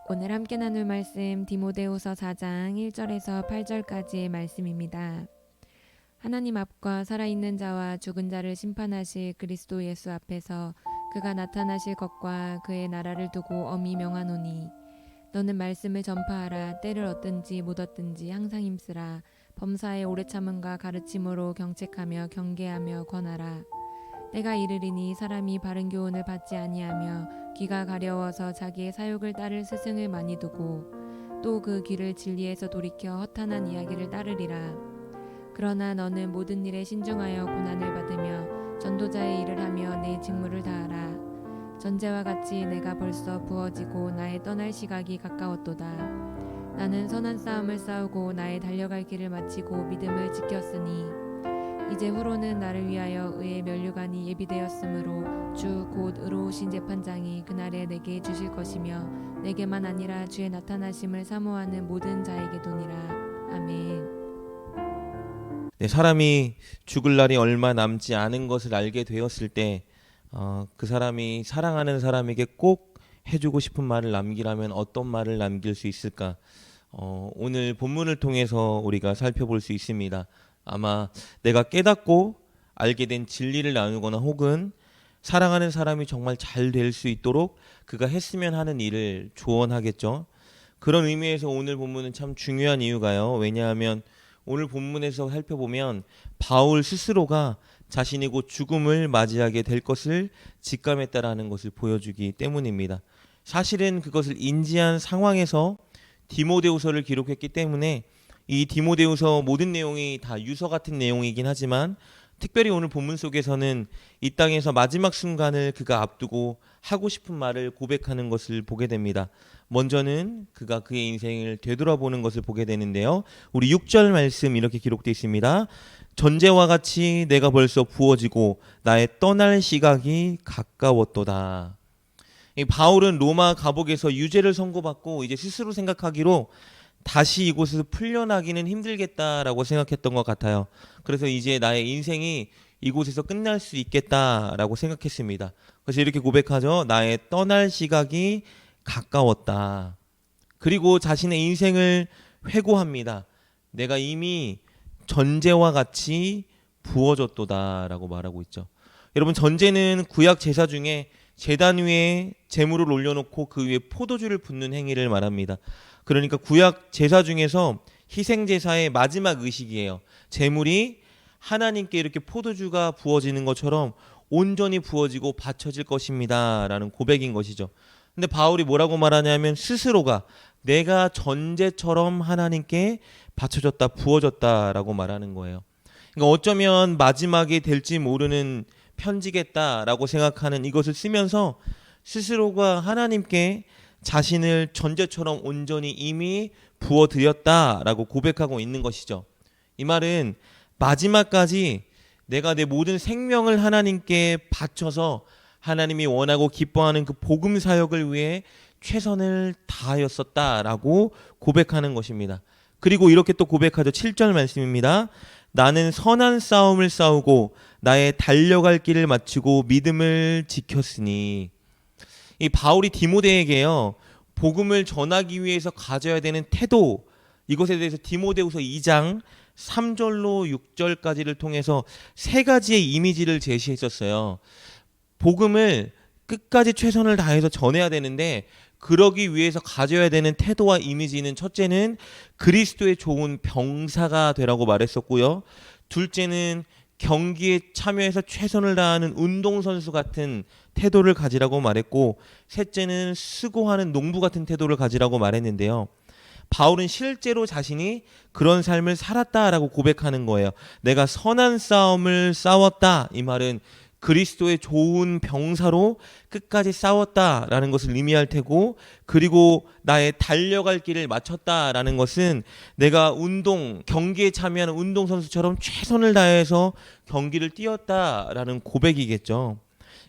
오늘 함께 나눌 말씀 디모데후서 4장 1절에서 8절까지의 말씀입니다. 하나님 앞과 살아있는 자와 죽은 자를 심판하실 그리스도 예수 앞에서 그가 나타나실 것과 그의 나라를 두고 엄히 명하노니 너는 말씀을 전파하라. 때를 얻든지 못 얻든지 항상 힘쓰라. 범사에 오래 참음과 가르침으로 경책하며 경계하며 권하라. 때가 이르리니 사람이 바른 교훈을 받지 아니하며 귀가 가려워서 자기의 사욕을 따를 스승을 많이 두고 또 그 귀를 진리에서 돌이켜 허탄한 이야기를 따르리라. 그러나 너는 모든 일에 신중하여 고난을 받으며 전도자의 일을 하며 내 직무를 다하라. 전제와 같이 내가 벌써 부어지고 나의 떠날 시각이 가까웠도다. 나는 선한 싸움을 싸우고 나의 달려갈 길을 마치고 믿음을 지켰으니 이제 후로는 나를 위하여 의의 면류관이 예비되었으므로 주 곧 의로우신 재판장이 그날에 내게 주실 것이며 내게만 아니라 주의 나타나심을 사모하는 모든 자에게도니라. 아멘. 네, 사람이 죽을 날이 얼마 남지 않은 것을 알게 되었을 때 그 사람이 사랑하는 사람에게 꼭 해주고 싶은 말을 남기라면 어떤 말을 남길 수 있을까? 오늘 본문을 통해서 우리가 살펴볼 수 있습니다. 아마 내가 깨닫고 알게 된 진리를 나누거나 혹은 사랑하는 사람이 정말 잘 될 수 있도록 그가 했으면 하는 일을 조언하겠죠. 그런 의미에서 오늘 본문은 참 중요한 이유가요. 왜냐하면 오늘 본문에서 살펴보면 바울 스스로가 자신이 곧 죽음을 맞이하게 될 것을 직감했다라는 것을 보여주기 때문입니다. 사실은 그것을 인지한 상황에서 디모데후서를 기록했기 때문에 이 디모데후서 모든 내용이 다 유서 같은 내용이긴 하지만 특별히 오늘 본문 속에서는 이 땅에서 마지막 순간을 그가 앞두고 하고 싶은 말을 고백하는 것을 보게 됩니다. 먼저는 그가 그의 인생을 되돌아보는 것을 보게 되는데요. 우리 6절 말씀 이렇게 기록되어 있습니다. 전제와 같이 내가 벌써 부어지고 나의 떠날 시각이 가까웠도다. 이 바울은 로마 감옥에서 유죄를 선고받고 이제 스스로 생각하기로 다시 이곳에서 풀려나기는 힘들겠다라고 생각했던 것 같아요. 그래서 이제 나의 인생이 이곳에서 끝날 수 있겠다라고 생각했습니다. 그래서 이렇게 고백하죠. 나의 떠날 시각이 가까웠다. 그리고 자신의 인생을 회고합니다. 내가 이미 전제와 같이 부어졌도다라고 말하고 있죠. 여러분, 전제는 구약 제사 중에 제단 위에 제물을 올려놓고 그 위에 포도주를 붓는 행위를 말합니다. 그러니까 구약 제사 중에서 희생 제사의 마지막 의식이에요. 제물이 하나님께 이렇게 포도주가 부어지는 것처럼 온전히 부어지고 바쳐질 것입니다 라는 고백인 것이죠. 근데 바울이 뭐라고 말하냐면 스스로가 내가 전제처럼 하나님께 바쳐졌다 부어졌다라고 말하는 거예요. 그러니까 어쩌면 마지막이 될지 모르는 편지겠다라고 생각하는 이것을 쓰면서 스스로가 하나님께 자신을 전제처럼 온전히 이미 부어드렸다라고 고백하고 있는 것이죠. 이 말은 마지막까지 내가 내 모든 생명을 하나님께 바쳐서 하나님이 원하고 기뻐하는 그 복음 사역을 위해 최선을 다하였었다라고 고백하는 것입니다. 그리고 이렇게 또 고백하죠. 7절 말씀입니다. 나는 선한 싸움을 싸우고 나의 달려갈 길을 마치고 믿음을 지켰으니. 이 바울이 디모데에게요, 복음을 전하기 위해서 가져야 되는 태도, 이것에 대해서 디모데후서 2장 3절로 6절까지를 통해서 세 가지의 이미지를 제시했었어요. 복음을 끝까지 최선을 다해서 전해야 되는데 그러기 위해서 가져야 되는 태도와 이미지는 첫째는 그리스도의 좋은 병사가 되라고 말했었고요. 둘째는 경기에 참여해서 최선을 다하는 운동선수 같은 태도를 가지라고 말했고, 셋째는 수고하는 농부 같은 태도를 가지라고 말했는데요. 바울은 실제로 자신이 그런 삶을 살았다라고 고백하는 거예요. 내가 선한 싸움을 싸웠다. 이 말은 그리스도의 좋은 병사로 끝까지 싸웠다라는 것을 의미할 테고, 그리고 나의 달려갈 길을 마쳤다라는 것은 내가 경기에 참여하는 운동선수처럼 최선을 다해서 경기를 뛰었다라는 고백이겠죠.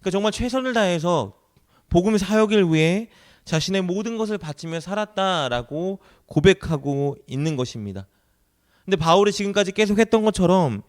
그러니까 정말 최선을 다해서 복음 사역을 위해 자신의 모든 것을 바치며 살았다라고 고백하고 있는 것입니다. 근데 바울이 지금까지 계속 했던 것처럼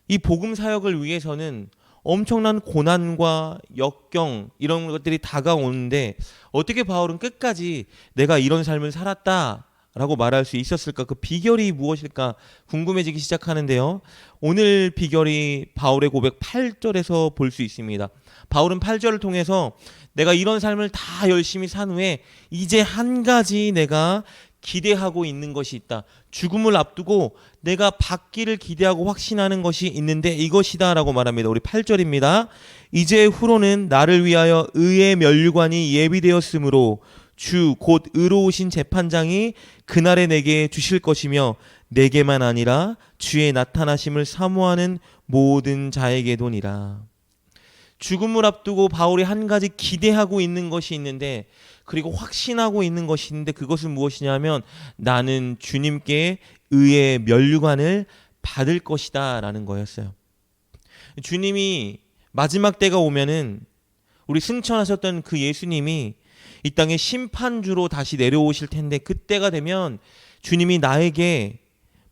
이 복음 사역을 위해서는 엄청난 고난과 역경 이런 것들이 다가오는데 어떻게 바울은 끝까지 내가 이런 삶을 살았다라고 말할 수 있었을까? 그 비결이 무엇일까 궁금해지기 시작하는데요. 오늘 비결이 바울의 고백 8절에서 볼 수 있습니다. 바울은 8절을 통해서 내가 이런 삶을 다 열심히 산 후에 이제 한 가지 내가 기대하고 있는 것이 있다. 죽음을 앞두고 내가 받기를 기대하고 확신하는 것이 있는데 이것이다 라고 말합니다. 우리 8절입니다. 이제 후로는 나를 위하여 의의 면류관이 예비되었으므로 주 곧 의로우신 재판장이 그날에 내게 주실 것이며 내게만 아니라 주의 나타나심을 사모하는 모든 자에게도니라. 죽음을 앞두고 바울이 한 가지 기대하고 있는 것이 있는데 그리고 확신하고 있는 것이 있는데 그것은 무엇이냐면 나는 주님께 의의 면류관을 받을 것이다 라는 거였어요. 주님이 마지막 때가 오면은 우리 승천하셨던 그 예수님이 이 땅에 심판주로 다시 내려오실 텐데 그때가 되면 주님이 나에게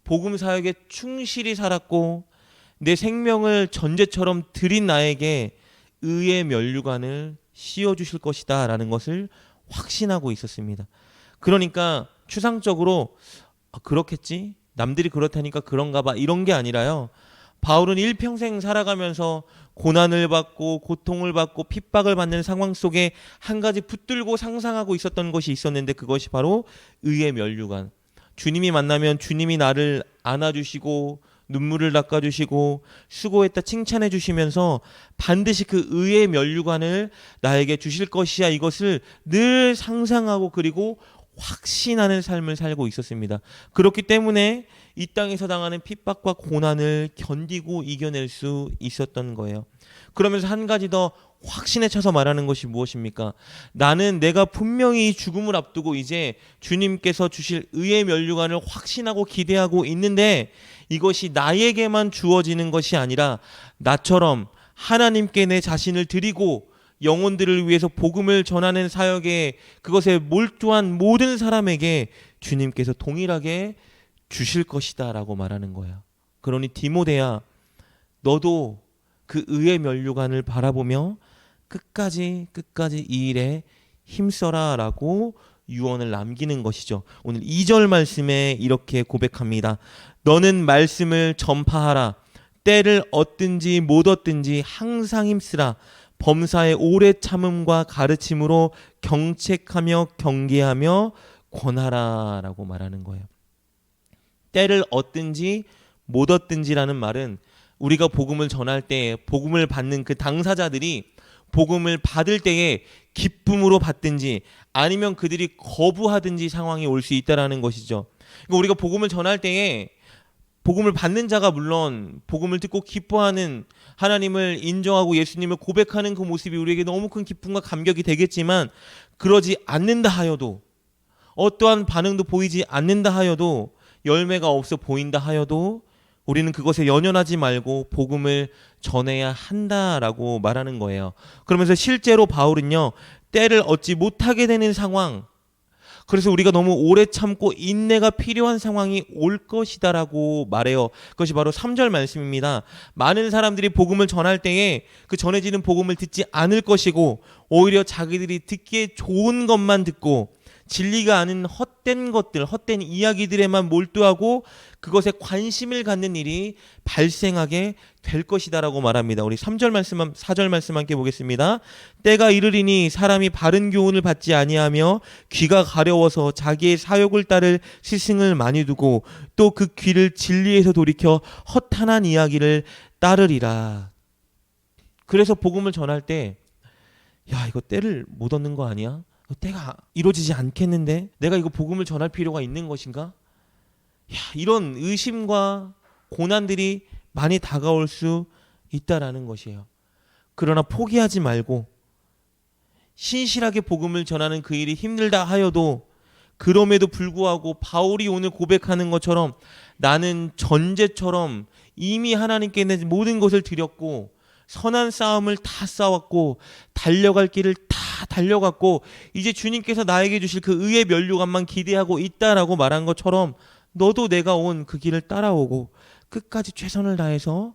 복음 사역에 충실히 살았고 내 생명을 전제처럼 드린 나에게 의의 면류관을 씌워주실 것이다 라는 것을 확신하고 있었습니다. 그러니까 추상적으로 그렇겠지? 남들이 그렇다니까 그런가 봐 이런 게 아니라요. 바울은 일평생 살아가면서 고난을 받고 고통을 받고 핍박을 받는 상황 속에 한 가지 붙들고 상상하고 있었던 것이 있었는데 그것이 바로 의의 면류관. 주님이 만나면 주님이 나를 안아주시고 눈물을 닦아주시고 수고했다 칭찬해 주시면서 반드시 그 의의 면류관을 나에게 주실 것이야 이것을 늘 상상하고 그리고 확신하는 삶을 살고 있었습니다. 그렇기 때문에 이 땅에서 당하는 핍박과 고난을 견디고 이겨낼 수 있었던 거예요. 그러면서 한 가지 더 확신에 차서 말하는 것이 무엇입니까? 나는 내가 분명히 죽음을 앞두고 이제 주님께서 주실 의의 면류관을 확신하고 기대하고 있는데 이것이 나에게만 주어지는 것이 아니라 나처럼 하나님께 내 자신을 드리고 영혼들을 위해서 복음을 전하는 사역에 그것에 몰두한 모든 사람에게 주님께서 동일하게 주실 것이다 라고 말하는 거야. 그러니 디모데야 너도 그 의의 면류관을 바라보며 끝까지 이 일에 힘써라 라고 유언을 남기는 것이죠. 오늘 2절 말씀에 이렇게 고백합니다. 너는 말씀을 전파하라. 때를 얻든지 못 얻든지 항상 힘쓰라. 범사의 오래 참음과 가르침으로 경책하며 경계하며 권하라 라고 말하는 거예요. 때를 얻든지 못 얻든지라는 말은 우리가 복음을 전할 때 복음을 받는 그 당사자들이 복음을 받을 때에 기쁨으로 받든지 아니면 그들이 거부하든지 상황이 올 수 있다라는 것이죠. 그러니까 우리가 복음을 전할 때에 복음을 받는 자가 물론 복음을 듣고 기뻐하는 하나님을 인정하고 예수님을 고백하는 그 모습이 우리에게 너무 큰 기쁨과 감격이 되겠지만 그러지 않는다 하여도 어떠한 반응도 보이지 않는다 하여도 열매가 없어 보인다 하여도 우리는 그것에 연연하지 말고 복음을 전해야 한다라고 말하는 거예요. 그러면서 실제로 바울은요. 때를 얻지 못하게 되는 상황 그래서 우리가 너무 오래 참고 인내가 필요한 상황이 올 것이다라고 말해요. 그것이 바로 3절 말씀입니다. 많은 사람들이 복음을 전할 때에 그 전해지는 복음을 듣지 않을 것이고 오히려 자기들이 듣기에 좋은 것만 듣고 진리가 아닌 헛된 것들, 헛된 이야기들에만 몰두하고 그것에 관심을 갖는 일이 발생하게 될 것이다라고 말합니다. 우리 3절 말씀만 4절 말씀 함께 보겠습니다. 때가 이르리니 사람이 바른 교훈을 받지 아니하며 귀가 가려워서 자기의 사욕을 따를 스승을 많이 두고 또 그 귀를 진리에서 돌이켜 허탄한 이야기를 따르리라. 그래서 복음을 전할 때 야, 이거 때를 못 얻는 거 아니야? 때가 이루어지지 않겠는데 내가 이거 복음을 전할 필요가 있는 것인가? 야, 이런 의심과 고난들이 많이 다가올 수 있다라는 것이에요. 그러나 포기하지 말고 신실하게 복음을 전하는 그 일이 힘들다 하여도 그럼에도 불구하고 바울이 오늘 고백하는 것처럼 나는 전제처럼 이미 하나님께 내 모든 것을 드렸고 선한 싸움을 다 싸웠고 달려갈 길을 다 달려갔고 이제 주님께서 나에게 주실 그 의의 면류관만 기대하고 있다라고 말한 것처럼 너도 내가 온 그 길을 따라오고 끝까지 최선을 다해서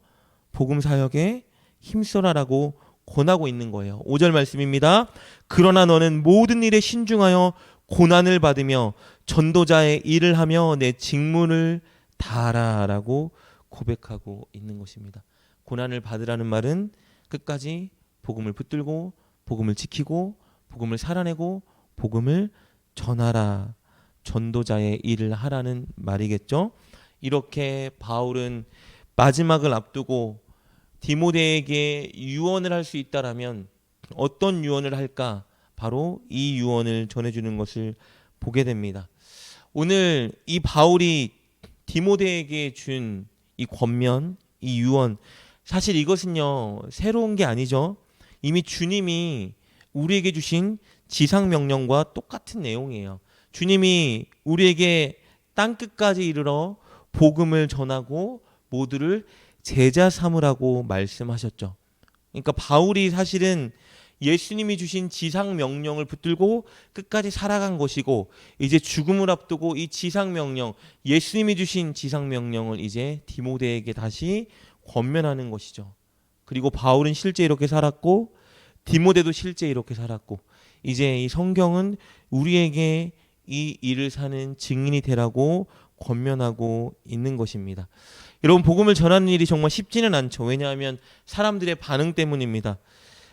복음 사역에 힘써라라고 권하고 있는 거예요. 5절 말씀입니다. 그러나 너는 모든 일에 신중하여 고난을 받으며 전도자의 일을 하며 내 직무를 다하라라고 고백하고 있는 것입니다. 고난을 받으라는 말은 끝까지 복음을 붙들고 복음을 지키고 복음을 살아내고 복음을 전하라, 전도자의 일을 하라는 말이겠죠. 이렇게 바울은 마지막을 앞두고 디모데에게 유언을 할 수 있다라면 어떤 유언을 할까? 바로 이 유언을 전해주는 것을 보게 됩니다. 오늘 이 바울이 디모데에게 준 이 권면, 이 유언, 사실 이것은요 새로운 게 아니죠. 이미 주님이 우리에게 주신 지상명령과 똑같은 내용이에요. 주님이 우리에게 땅끝까지 이르러 복음을 전하고 모두를 제자 삼으라고 말씀하셨죠. 그러니까 바울이 사실은 예수님이 주신 지상명령을 붙들고 끝까지 살아간 것이고, 이제 죽음을 앞두고 이 지상명령, 예수님이 주신 지상명령을 이제 디모데에게 다시 권면하는 것이죠. 그리고 바울은 실제 이렇게 살았고 디모데도 실제 이렇게 살았고, 이제 이 성경은 우리에게 이 일을 사는 증인이 되라고 권면하고 있는 것입니다. 여러분, 복음을 전하는 일이 정말 쉽지는 않죠. 왜냐하면 사람들의 반응 때문입니다.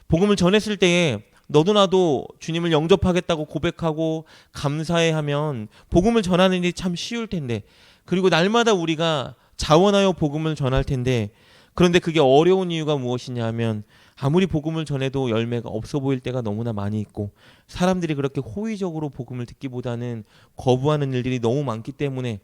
복음을 전했을 때에 너도 나도 주님을 영접하겠다고 고백하고 감사해하면 복음을 전하는 일이 참 쉬울 텐데, 그리고 날마다 우리가 자원하여 복음을 전할 텐데, 그런데 그게 어려운 이유가 무엇이냐 하면 아무리 복음을 전해도 열매가 없어 보일 때가 너무나 많이 있고, 사람들이 그렇게 호의적으로 복음을 듣기보다는 거부하는 일들이 너무 많기 때문에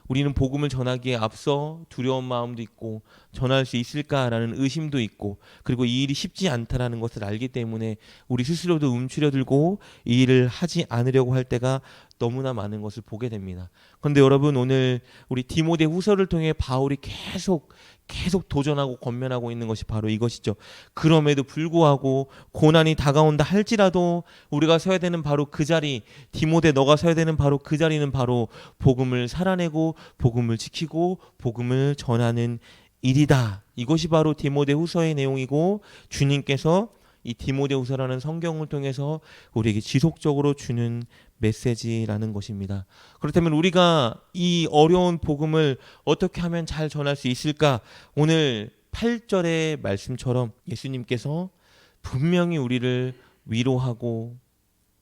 우리는 복음을 전하기에 앞서 두려운 마음도 있고 전할 수 있을까라는 의심도 있고, 그리고 이 일이 쉽지 않다라는 것을 알기 때문에 우리 스스로도 움츠려들고 이 일을 하지 않으려고 할 때가 너무나 많은 것을 보게 됩니다. 그런데 여러분, 오늘 우리 디모데 후서를 통해 바울이 계속 도전하고 권면하고 있는 것이 바로 이것이죠. 그럼에도 불구하고 고난이 다가온다 할지라도 우리가 서야 되는 바로 그 자리, 디모데 너가 서야 되는 바로 그 자리는 바로 복음을 살아내고 복음을 지키고 복음을 전하는 일이다. 이것이 바로 디모데 후서의 내용이고, 주님께서 이 디모데 후서라는 성경을 통해서 우리에게 지속적으로 주는 메시지라는 것입니다. 그렇다면 우리가 이 어려운 복음을 어떻게 하면 잘 전할 수 있을까? 오늘 8절의 말씀처럼 예수님께서 분명히 우리를 위로하고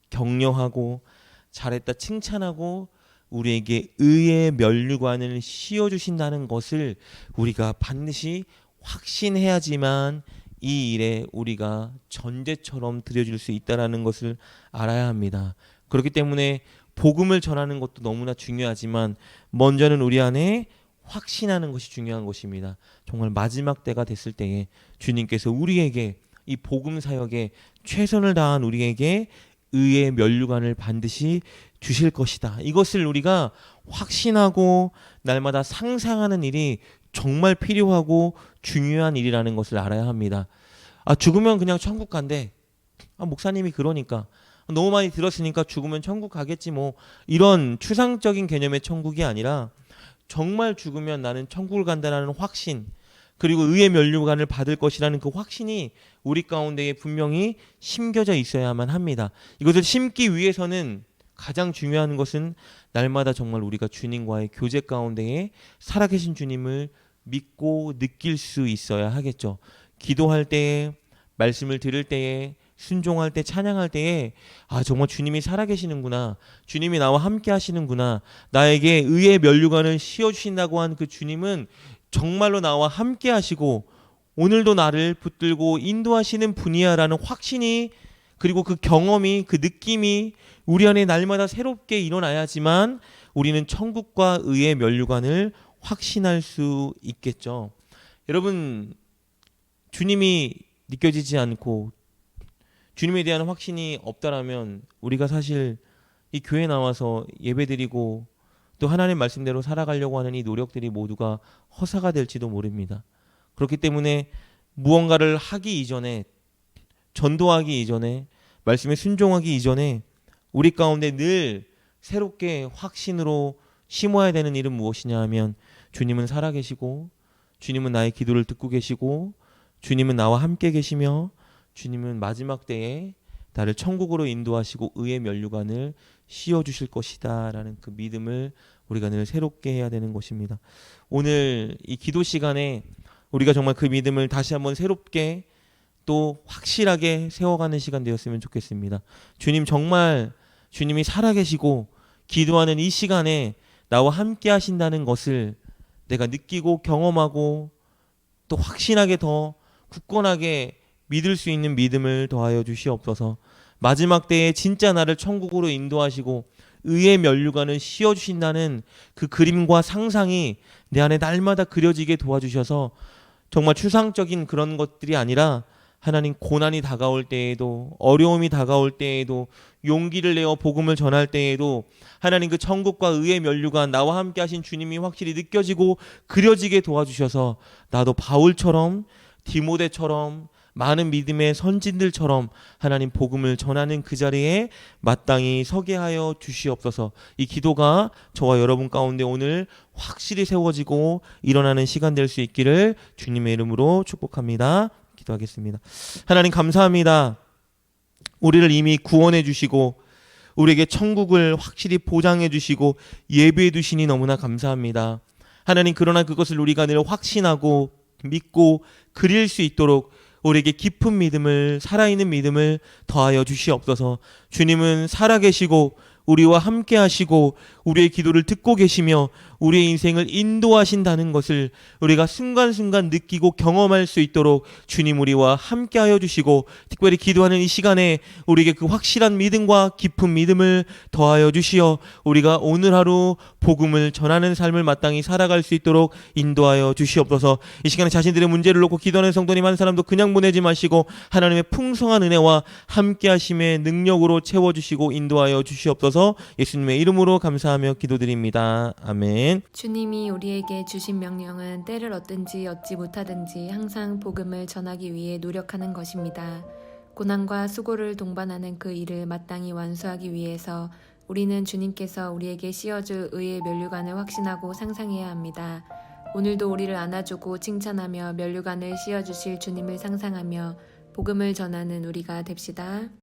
격려하고 잘했다 칭찬하고 우리에게 의의 면류관을 씌워주신다는 것을 우리가 반드시 확신해야지만 이 일에 우리가 전제처럼 드려줄 수 있다는 것을 알아야 합니다. 그렇기 때문에 복음을 전하는 것도 너무나 중요하지만 먼저는 우리 안에 확신하는 것이 중요한 것입니다. 정말 마지막 때가 됐을 때에 주님께서 우리에게 이 복음 사역에 최선을 다한 우리에게 의의 면류관을 반드시 주실 것이다. 이것을 우리가 확신하고 날마다 상상하는 일이 정말 필요하고 중요한 일이라는 것을 알아야 합니다. 죽으면 그냥 천국 간대. 목사님이 그러니까. 너무 많이 들었으니까 죽으면 천국 가겠지 뭐, 이런 추상적인 개념의 천국이 아니라 정말 죽으면 나는 천국을 간다는 확신, 그리고 의의 면류관을 받을 것이라는 그 확신이 우리 가운데에 분명히 심겨져 있어야만 합니다. 이것을 심기 위해서는 가장 중요한 것은 날마다 정말 우리가 주님과의 교제 가운데에 살아계신 주님을 믿고 느낄 수 있어야 하겠죠. 기도할 때에, 말씀을 들을 때에, 순종할 때, 찬양할 때에 정말 주님이 살아계시는구나, 주님이 나와 함께 하시는구나, 나에게 의의 면류관을 씌워주신다고 한 그 주님은 정말로 나와 함께 하시고 오늘도 나를 붙들고 인도하시는 분이야라는 확신이, 그리고 그 경험이, 그 느낌이 우리 안에 날마다 새롭게 일어나야지만 우리는 천국과 의의 면류관을 확신할 수 있겠죠. 여러분, 주님이 느껴지지 않고 주님에 대한 확신이 없다라면 우리가 사실 이 교회에 나와서 예배드리고 또 하나님 말씀대로 살아가려고 하는 이 노력들이 모두가 허사가 될지도 모릅니다. 그렇기 때문에 무언가를 하기 이전에, 전도하기 이전에, 말씀에 순종하기 이전에 우리 가운데 늘 새롭게 확신으로 심어야 되는 일은 무엇이냐 하면, 주님은 살아계시고 주님은 나의 기도를 듣고 계시고 주님은 나와 함께 계시며 주님은 마지막 때에 나를 천국으로 인도하시고 의의 면류관을 씌워주실 것이다 라는 그 믿음을 우리가 늘 새롭게 해야 되는 것입니다. 오늘 이 기도 시간에 우리가 정말 그 믿음을 다시 한번 새롭게 또 확실하게 세워가는 시간 되었으면 좋겠습니다. 주님, 정말 주님이 살아계시고 기도하는 이 시간에 나와 함께 하신다는 것을 내가 느끼고 경험하고 또 확신하게 더 굳건하게 믿을 수 있는 믿음을 더하여 주시옵소서. 마지막 때에 진짜 나를 천국으로 인도하시고 의의 면류관을 씌워주신다는 그 그림과 상상이 내 안에 날마다 그려지게 도와주셔서 정말 추상적인 그런 것들이 아니라 하나님, 고난이 다가올 때에도, 어려움이 다가올 때에도, 용기를 내어 복음을 전할 때에도 하나님 그 천국과 의의 면류관, 나와 함께 하신 주님이 확실히 느껴지고 그려지게 도와주셔서 나도 바울처럼, 디모데처럼, 많은 믿음의 선진들처럼 하나님 복음을 전하는 그 자리에 마땅히 서게 하여 주시옵소서. 이 기도가 저와 여러분 가운데 오늘 확실히 세워지고 일어나는 시간 될 수 있기를 주님의 이름으로 축복합니다. 기도하겠습니다. 하나님, 감사합니다. 우리를 이미 구원해 주시고 우리에게 천국을 확실히 보장해 주시고 예비해 두시니 너무나 감사합니다. 하나님, 그러나 그것을 우리가 늘 확신하고 믿고 그릴 수 있도록 우리에게 깊은 믿음을, 살아있는 믿음을 더하여 주시옵소서. 주님은 살아계시고 우리와 함께 하시고 우리의 기도를 듣고 계시며 우리의 인생을 인도하신다는 것을 우리가 순간순간 느끼고 경험할 수 있도록 주님 우리와 함께 하여 주시고, 특별히 기도하는 이 시간에 우리에게 그 확실한 믿음과 깊은 믿음을 더하여 주시어 우리가 오늘 하루 복음을 전하는 삶을 마땅히 살아갈 수 있도록 인도하여 주시옵소서. 이 시간에 자신들의 문제를 놓고 기도하는 성도님 한 사람도 그냥 보내지 마시고 하나님의 풍성한 은혜와 함께 하심의 능력으로 채워주시고 인도하여 주시옵소서. 예수님의 이름으로 감사하며 기도드립니다. 아멘. 주님이 우리에게 주신 명령은 때를 얻든지 얻지 못하든지 항상 복음을 전하기 위해 노력하는 것입니다. 고난과 수고를 동반하는 그 일을 마땅히 완수하기 위해서 우리는 주님께서 우리에게 씌워줄 의의 면류관을 확신하고 상상해야 합니다. 오늘도 우리를 안아주고 칭찬하며 면류관을 씌워주실 주님을 상상하며 복음을 전하는 우리가 됩시다.